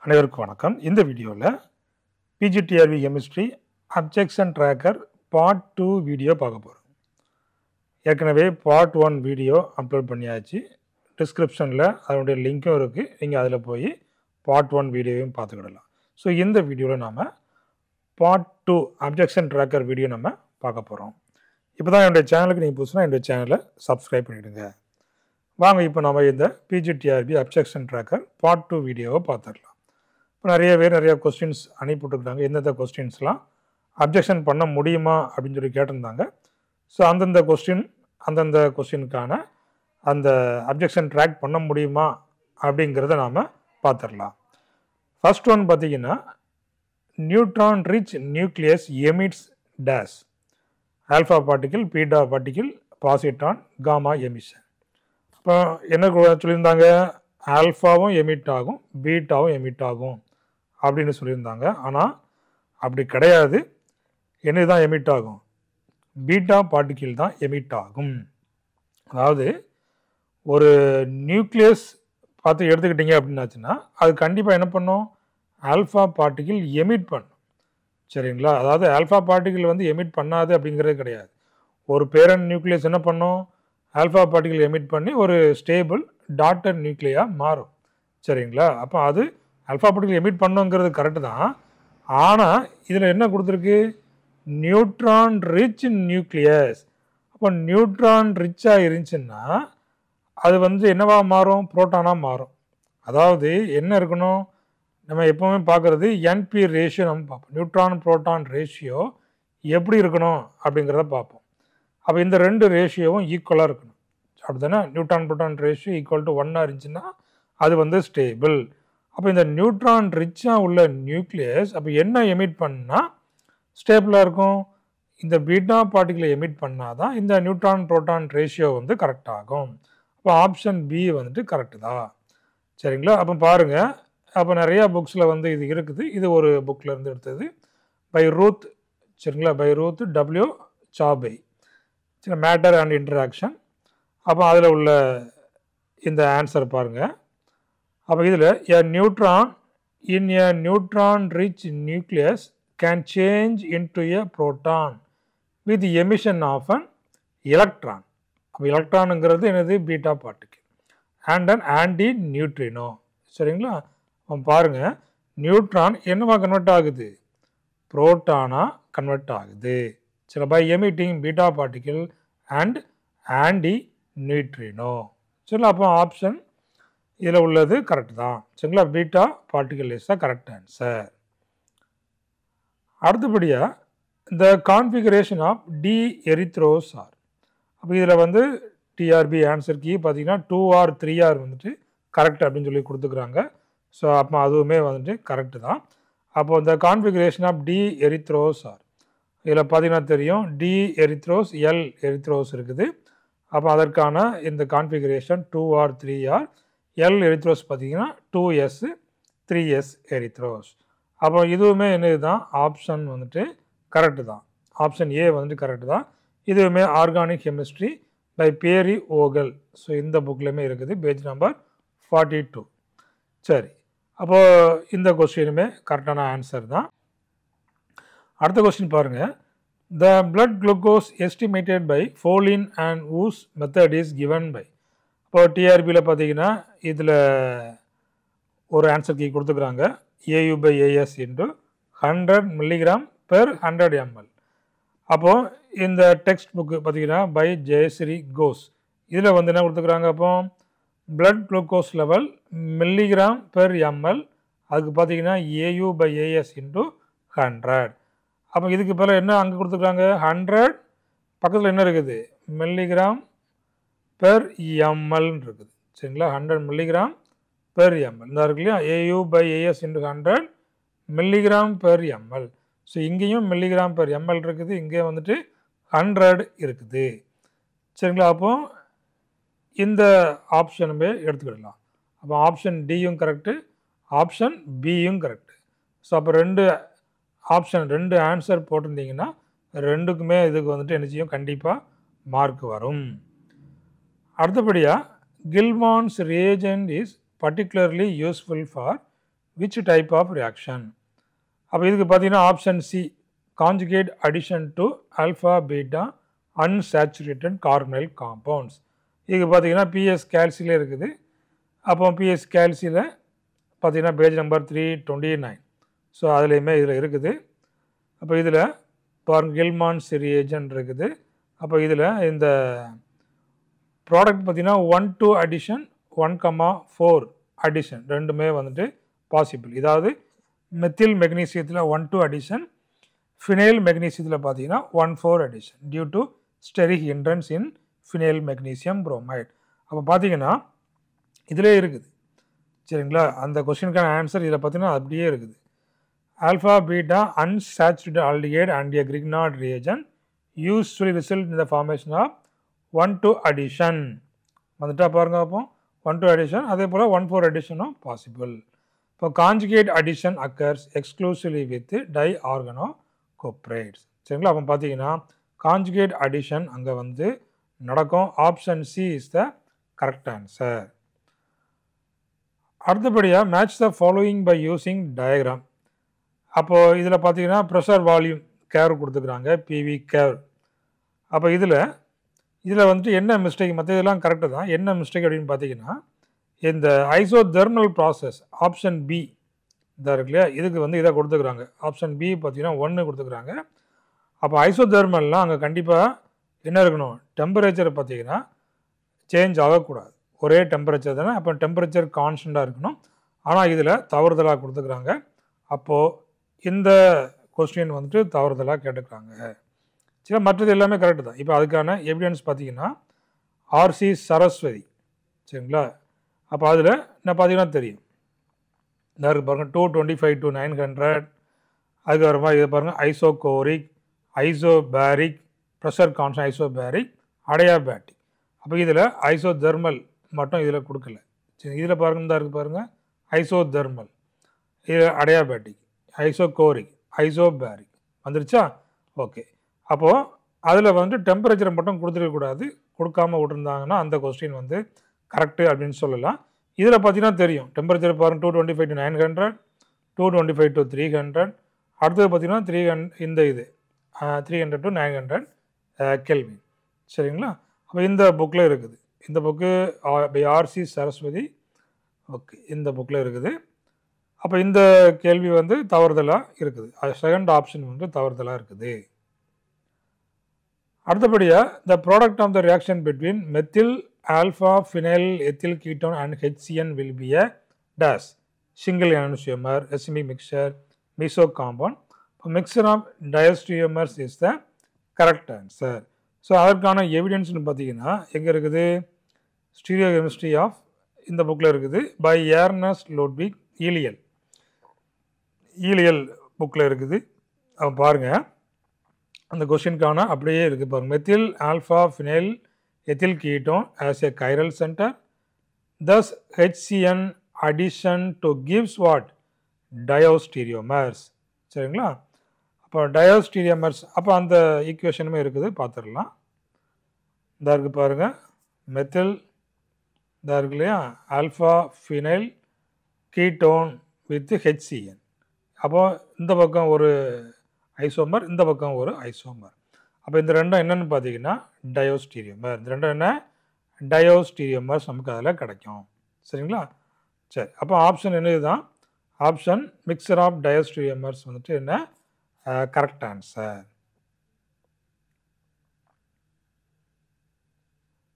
அனைவருக்கும் வணக்கம். இந்த வீடியோவில் PGTRB chemistry objection tracker part 2 video பார்க்க போகிறோம். ஏற்கனவே பார்ட் 1 வீடியோ அப்லோட் பண்ணியாச்சு. டிஸ்கிரிப்ஷனில் அதனுடைய லிங்க்கும் இருக்குது. நீங்கள் அதில் போய் பார்ட் 1 வீடியோவையும் பார்த்துக்கிடலாம். ஸோ இந்த வீடியோவில் நாம் பார்ட் 2 அப்ஜெக்ஷன் ட்ராக்கர் வீடியோ நம்ம பார்க்க போகிறோம். இப்போ தான் என்னுடைய சேனலுக்கு நீங்கள் புதுசுனா என்னுடைய சேனலை சப்ஸ்கிரைப் பண்ணிவிடுங்க. வாங்க இப்போ நம்ம இந்த பிஜிடிஆர்பி அப்ஜெக்ஷன் ட்ராக்கர் பார்ட் 2 வீடியோவை பார்த்துடலாம். இப்போ நிறைய பேர் நிறையா கொஸ்டின்ஸ் அனுப்பிவிட்டுருக்காங்க. எந்தெந்த கொஸ்டின்ஸ்லாம் அப்ஜெக்ஷன் பண்ண முடியுமா அப்படின்னு சொல்லி கேட்டிருந்தாங்க. ஸோ அந்தந்த கொஸ்டினுக்கான அந்த அப்ஜெக்ஷன் ட்ராக் பண்ண முடியுமா அப்படிங்கிறத நாம் பார்த்துடலாம். ஃபர்ஸ்ட் ஒன் பார்த்திங்கன்னா, neutron rich nucleus emits these alpha particle, beta particle, positron, gamma emission. இப்போ என்ன சொல்லியிருந்தாங்க, ஆல்ஃபாவும் எமிட் ஆகும், பீட்டாவும் எமிட் ஆகும் அப்படின்னு சொல்லியிருந்தாங்க. ஆனால் அப்படி கிடையாது. என்ன தான் எமிட் ஆகும்? பீட்டா பார்ட்டிகிள் தான் எமிட் ஆகும். அதாவது ஒரு நியூக்ளியஸ் பார்த்து எடுத்துக்கிட்டீங்க அப்படின்னாச்சுன்னா அது கண்டிப்பாக என்ன பண்ணும்? ஆல்ஃபா பார்ட்டிகிள் எமிட் பண்ணும். சரிங்களா? அதாவது ஆல்ஃபா பார்ட்டிகிள் வந்து எமிட் பண்ணாது அப்படிங்கிறது கிடையாது. ஒரு பேரண்ட் நியூக்ளியஸ் என்ன பண்ணும்? ஆல்ஃபா பார்ட்டிகிள் எமிட் பண்ணி ஒரு ஸ்டேபிள் டாட்டர் நியூக்ளியாக மாறும். சரிங்களா? அப்போ அது ஆல்ஃபா பார்ட்டிகிள் எமிட் பண்ணுங்கிறது கரெக்டு தான். ஆனால் இதில் என்ன கொடுத்துருக்கு? Neutron rich nucleus. அப்போ நியூட்ரான் ரிச்சாக இருந்துச்சுன்னா அது வந்து என்னவா மாறும்? புரோட்டானாக மாறும். அதாவது என்ன இருக்கணும்? நம்ம எப்போவுமே பார்க்குறது என்பி ரேஷியோ நம்ம பார்ப்போம். நியூட்ரான் புரோட்டான் ரேஷியோ எப்படி இருக்கணும் அப்படிங்கிறத பார்ப்போம். அப்போ இந்த ரெண்டு ரேஷியோவும் ஈக்குவலாக இருக்கணும். அப்படி தானே? Neutron proton ratio equal to 1 இருந்துச்சுன்னா அது வந்து ஸ்டேபிள். அப்போ இந்த நியூட்ரான் ரிச்சாக உள்ள நியூக்ளியஸ் அப்போ என்ன எமிட் பண்ணால் ஸ்டேபிளாக இருக்கும்? இந்த பீட்டா பார்ட்டிகிளை எமிட் பண்ணால் தான் இந்த நியூட்ரான் புரோட்டான் ரேஷியோ வந்து கரெக்ட் ஆகும். அப்போ ஆப்ஷன் பி வந்துட்டு கரெக்டு தான். சரிங்களா? அப்போ பாருங்கள், அப்போ நிறையா புக்ஸில் வந்து இது இருக்குது. இது ஒரு புக்கில் இருந்து எடுத்தது, பை ரூத். சரிங்களா? பை ரூத் டபிள்யூ சாபை, மேட்டர் அண்ட் இன்டராக்ஷன். அப்போ அதில் உள்ள இந்த ஆன்சர் பாருங்கள். அப்போ இதில் a neutron in a neutron rich nucleus can change into a proton with the emission of an electron. அப்போ எலக்ட்ரானுங்கிறது என்னது? Beta particle and an anti neutrino. சரிங்களா? அப்போ பாருங்கள், நியூட்ரான் என்னவா கன்வெர்ட் ஆகுது? புரோட்டானாக கன்வெர்ட் ஆகுது. சரி, by emitting beta particle and antineutrino. சரிங்களா? அப்போ ஆப்ஷன் இதில் உள்ளது கரெக்ட் தான். சரிங்களா? Beta particle is the correct answer. அடுத்தபடியாக இந்த configuration of D erythrose R. அப்போ இதில் வந்து டிஆர்பி ஆன்சர் கீ பார்த்தீங்கன்னா 2R 3R வந்துட்டு கரெக்ட் அப்படின்னு சொல்லி கொடுத்துக்குறாங்க. ஸோ அப்போ அதுவுமே வந்துட்டு கரெக்டு தான். அப்போது இந்த configuration of D erythrose R இதில் பார்த்தீங்கன்னா தெரியும், டி எரித்ரோஸ், எல் எரித்ரோஸ் இருக்குது. அப்போ அதற்கான இந்த configuration 2R 3R. L erythrose பார்த்தீங்கன்னா 2S 3S எரித்ரோஸ். அப்போ இதுவுமே என்னது தான்? ஆப்ஷன் வந்துட்டு கரெக்டு தான். ஆப்ஷன் ஏ வந்துட்டு கரெக்டு தான். இதுவுமே organic chemistry by Peri Vogel. So இந்த புக்லேயுமே இருக்குது, பேஜ் நம்பர் 42. சரி, அப்போது இந்த கொஸ்டினுமே கரெக்டான ஆன்சர் தான். அடுத்த கொஸ்டின் பாருங்கள். The blood glucose estimated by Folin and Wu method is given by. இப்போ டிஆர்பியில் பார்த்தீங்கன்னா இதில் ஒரு ஆன்சர் கீ கொடுத்துக்கிறாங்க, AU by AS into 100 milligram per 100 ml. அப்போது இந்த டெக்ஸ்ட் புக்கு பார்த்தீங்கன்னா பை ஜெயஸ்ரீ கோஸ். இதில் வந்து என்ன கொடுத்துக்கிறாங்க? அப்போ blood glucose level milligram per ml, அதுக்கு பார்த்தீங்கன்னா AU by AS இன்ட்டு 100. அப்போ இதுக்கு பிறகு என்ன அங்கே கொடுத்துக்கிறாங்க? 100 பக்கத்தில் என்ன இருக்குது? மில்லிகிராம் பெர் எம்எல்னு இருக்குது. சரிங்களா? 100 milligram per ml இந்த இருக்கு இல்லையா? AU by AS into 100 milligram per ml. So இங்கேயும் மில்லிகிராம் பெர் எம்எல் இருக்குது, இங்கே வந்துட்டு 100 இருக்குது. சரிங்களா? அப்போது இந்த ஆப்ஷனுமே எடுத்துக்கிடலாம். அப்போ ஆப்ஷன் டியும் கரெக்டு, ஆப்ஷன் பியும் கரெக்டு. ஸோ அப்போ ரெண்டு ஆன்சர் போட்டிருந்தீங்கன்னா ரெண்டுக்குமே இதுக்கு வந்துட்டு என்ன செய்யும்? கண்டிப்பாக மார்க் வரும். அடுத்தபடியாக Gilman's reagent is particularly useful for which type of reaction? அப்போ இதுக்கு பார்த்தீங்கன்னா option C conjugate addition to alpha beta unsaturated carbonyl compounds. இதுக்கு பார்த்தீங்கன்னா பிஎஸ் கேல்சியில் இருக்குது. அப்போ பிஎஸ் கேல்சியில் பார்த்தீங்கன்னா பேஜ் நம்பர் 329. ஸோ அதுலேயுமே இதில் இருக்குது. அப்போ இதில் பாருங்க கில்மான்ஸ் ரியேஜன் இருக்குது. அப்போ இதில் இந்த ப்ராடக்ட் பார்த்தீங்கன்னா 1-2 அடிஷன் 1,4 அடிஷன் ரெண்டுமே வந்துட்டு பாசிபிள். இதாவது மெத்தில் மெக்னீசியத்தில் 1-2 அடிஷன், ஃபினைல் மெக்னீசியத்தில் பார்த்தீங்கன்னா 1,4 addition due to steric hindrance in phenyl magnesium bromide. அப்போ பார்த்தீங்கன்னா இதிலே இருக்குது சரிங்களா. அந்த கொஸ்டினுக்கான ஆன்சர் இதில் பார்த்தீங்கன்னா அப்படியே இருக்குது. Alpha beta unsaturated aldehyde and a Grignard reagent usually result in the formation of 1-2 addition வந்துட்டா பாருங்க. அப்போ 1-2 அடிஷன், அதே போல் 1,4 அடிஷனும் பாசிபிள். இப்போ conjugate addition occurs exclusively with diorganocuprates சரிங்களா. அப்போ பார்த்தீங்கன்னா கான்ஜுகேட் அடிஷன் அங்கே வந்து நடக்கும். Option C is the correct answer. அடுத்தபடியாக match the following by using diagram. அப்போது இதில் பார்த்தீங்கன்னா ப்ரெஷர் வால்யூம் கேர்வ் கொடுத்துக்கிறாங்க, பிவி கேர்வ். அப்போ இதில் வந்துட்டு என்ன மிஸ்டேக், மற்ற இதெல்லாம் கரெக்டு தான். என்ன மிஸ்டேக் அப்படின்னு பார்த்தீங்கன்னா இந்த ஐசோதெர்மல் ப்ராசஸ் ஆப்ஷன் பி இதாக இருக்கு இல்லையா, இதுக்கு வந்து இதை கொடுத்துக்கிறாங்க. ஆப்ஷன் பி பார்த்தீங்கன்னா 1 கொடுத்துக்கிறாங்க. அப்போ ஐசோதெர்மல்லாம் அங்கே கண்டிப்பாக என்ன இருக்கணும், டெம்பரேச்சர் பார்த்தீங்கன்னா சேஞ்ச் ஆகக்கூடாது, ஒரே டெம்பரேச்சர் தானே. அப்போ டெம்பரேச்சர் கான்ஸ்டண்ட்டாக இருக்கணும். ஆனால் இதில் தவறுதலாக கொடுத்துக்கிறாங்க. அப்போது இந்த கொஸ்டின் வந்துட்டு தவறுதலாக கேட்டுக்கிறாங்க. சரி, மற்றது எல்லாமே கரெக்டு தான். இப்போ அதுக்கான எவிடன்ஸ் பார்த்தீங்கன்னா ஆர்சி சரஸ்வதி சரிங்களா. அப்போ அதில் என்ன பார்த்தீங்கன்னா தெரியும், இந்த இருக்குது பாருங்கள் 225 to 900. அதுக்கப்புறமா இதை பாருங்கள் isochoric, isobaric, pressure constant isobaric, adiabatic. அப்போ இதில் ஐசோதெர்மல் மட்டும் இதில் கொடுக்கல. சரி, இதில் பாருங்கள் இந்த இருக்குது பாருங்கள் ஐசோதெர்மல், இது அடையாபேட்டிக், ஐசோகோரிக், ஐசோபேரிக் வந்துருச்சா. ஓகே, அப்போது அதில் வந்து டெம்பரேச்சரை மட்டும் கொடுத்துருக்கக்கூடாது. கொடுக்காமல் விட்டுருந்தாங்கன்னா அந்த கொஸ்டின் வந்து கரெக்டு அப்படின்னு சொல்லலாம். இதில் பார்த்தீங்கன்னா தெரியும் டெம்பரேச்சர் பாருங்கள் 225 to 900, 225 to 300. அடுத்தது பார்த்தீங்கன்னா 300 to 900 கெல்வின் சரிங்களா. அப்போ இந்த புக்கில் இருக்குது, இந்த book by RC Saraswathi. Okay, இந்த புக்கில் இருக்குது. அப்போ இந்த கேள்வி வந்து தவறுதலாக இருக்குது. செகண்ட் ஆப்ஷன் வந்து தவறுதலாக இருக்குது. அடுத்தபடியாக the product of the reaction between methyl alpha phenyl ethyl ketone and HCN will be a dash single ionomer racemic mixture meso compound. Mixture of diastereomers is the correct answer. So அதற்கான எவிடன்ஸ்னு பார்த்தீங்கன்னா எங்கே இருக்குது, ஸ்டீரியோகெமிஸ்ட்ரி of இந்த புக்கில் இருக்குது by Ernest லோட்விக் ஈலியல் புக்கில் இருக்குது. பாருங்கள் அந்த கொஸ்டினுக்கான அப்படியே இருக்குது பாருங்கள். Methyl alpha phenyl ethyl ketone as a chiral center, thus HCN addition to gives what, diastereomers சரிங்களா. அப்போ diastereomers, அப்போ அந்த ஈக்குவேஷனுமே இருக்குது பார்த்துடலாம். இதாக இருக்குது பாருங்கள், மெத்தில் இதாக இருக்கு இல்லையா, alpha phenyl ketone with HCN. அப்போது இந்த பக்கம் ஒரு ஐசோமர், இந்த பக்கம் ஒரு ஐசோமர். அப்போ இந்த ரெண்டும் என்னென்னு பார்த்தீங்கன்னா டயோஸ்டீரியோமர். இந்த ரெண்டும் என்ன, டயோஸ்டீரியோமர்ஸ் நமக்கு அதில் கிடைக்கும் சரிங்களா. சரி, அப்போ ஆப்ஷன் என்ன இதுதான், ஆப்ஷன் மிக்சர் ஆஃப் டயோஸ்டீரியோமர்ஸ் வந்துட்டு என்ன கரெக்ட் ஆன்சர்.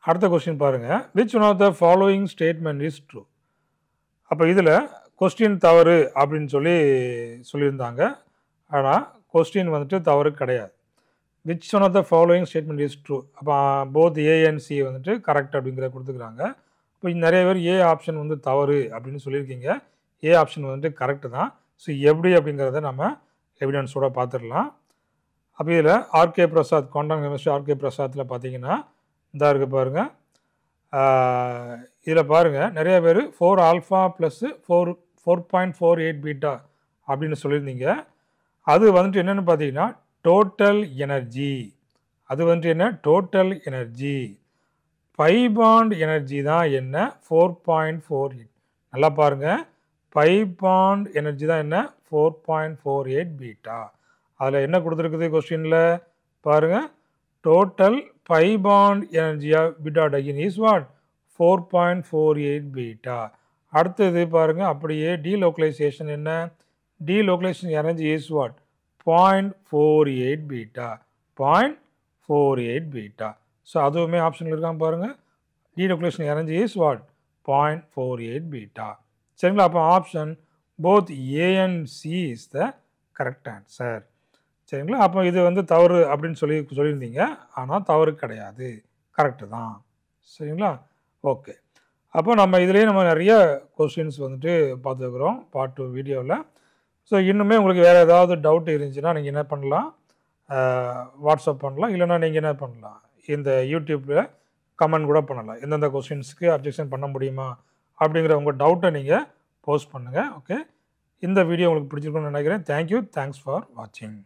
அடுத்த கொஸ்டின் பாருங்கள், which one of the following statement is true. அப்போ இதில் கொஸ்டின் தவறு அப்படின்னு சொல்லியிருந்தாங்க. ஆனால் கொஸ்டின் வந்துட்டு தவறு கிடையாது. Which one of the following statement is true. அப்போ போத் ஏ அண்ட் சி வந்துட்டு கரெக்ட் அப்படிங்கிறத கொடுத்துக்கிறாங்க. இப்போ நிறைய பேர் ஏ ஆப்ஷன் வந்து தவறு அப்படின்னு சொல்லியிருக்கீங்க. ஏ ஆப்ஷன் வந்துட்டு கரெக்டு தான். ஸோ எப்படி அப்படிங்கிறத நம்ம எவிடன்ஸோடு பார்த்துடலாம். அப்போ இதில் RK Prasad, quantum chemistry RK பிரசாத்தில் பார்த்தீங்கன்னா இதாக இருக்குது பாருங்கள். இதில் பாருங்கள் நிறைய பேர் 4 ஆல்ஃபா ப்ளஸ் 4.48 பீட்டா அப்படின்னு சொல்லியிருந்தீங்க. அது வந்துட்டு என்னென்னு பார்த்தீங்கன்னா டோட்டல் எனர்ஜி. அது வந்துட்டு என்ன, total energy. By bond energy தான் என்ன, 4.48. நல்லா பாருங்கள், பை பாண்ட் எனர்ஜி தான் என்ன 4.48 பீட்டா. அதில் என்ன கொடுத்துருக்குது கொஸ்டினில் பாருங்கள், total pi bond energy of beta டகின் இஸ் வாட் 4.48 பீட்டா. அடுத்தது பாருங்கள், அப்படியே டீலோக்கலைசேஷன் என்ன, delocalisation energy is what 0.48 beta, 0.48 beta. So அதுவுமே ஆப்ஷனில் இருக்காமல் பாருங்கள், delocalisation energy is what 0.48 beta. சரிங்களா? அப்போ option both A and C is the correct answer. சரிங்களா? அப்போ இது வந்து தவறு அப்படின்னு சொல்லியிருந்தீங்க, ஆனால் தவறு கிடையாது, கரெக்டு தான். சரிங்களா? ஓகே. அப்போ நம்ம இதுலேயே நம்ம நிறைய கொஸ்டின்ஸ் வந்துட்டு பார்த்துக்கிறோம் பார்ட் 2 வீடியோவில். ஸோ இன்னுமே உங்களுக்கு வேறு ஏதாவது டவுட் இருந்துச்சுன்னா நீங்கள் என்ன பண்ணலாம், வாட்ஸ்அப் பண்ணலாம், இல்லைனா நீங்கள் என்ன பண்ணலாம், இந்த யூடியூப்பில் கமெண்ட் கூட பண்ணலாம். எந்தெந்த கொஸ்டின்ஸுக்கு அப்ஜெக்ஷன் பண்ண முடியுமா அப்படிங்கிற உங்கள் டவுட்டை நீங்கள் போஸ்ட் பண்ணுங்கள். ஓகே, இந்த வீடியோ உங்களுக்கு பிடிச்சிருக்குன்னு நினைக்கிறேன். தேங்க்யூ, தேங்க்ஸ் ஃபார் வாட்சிங்.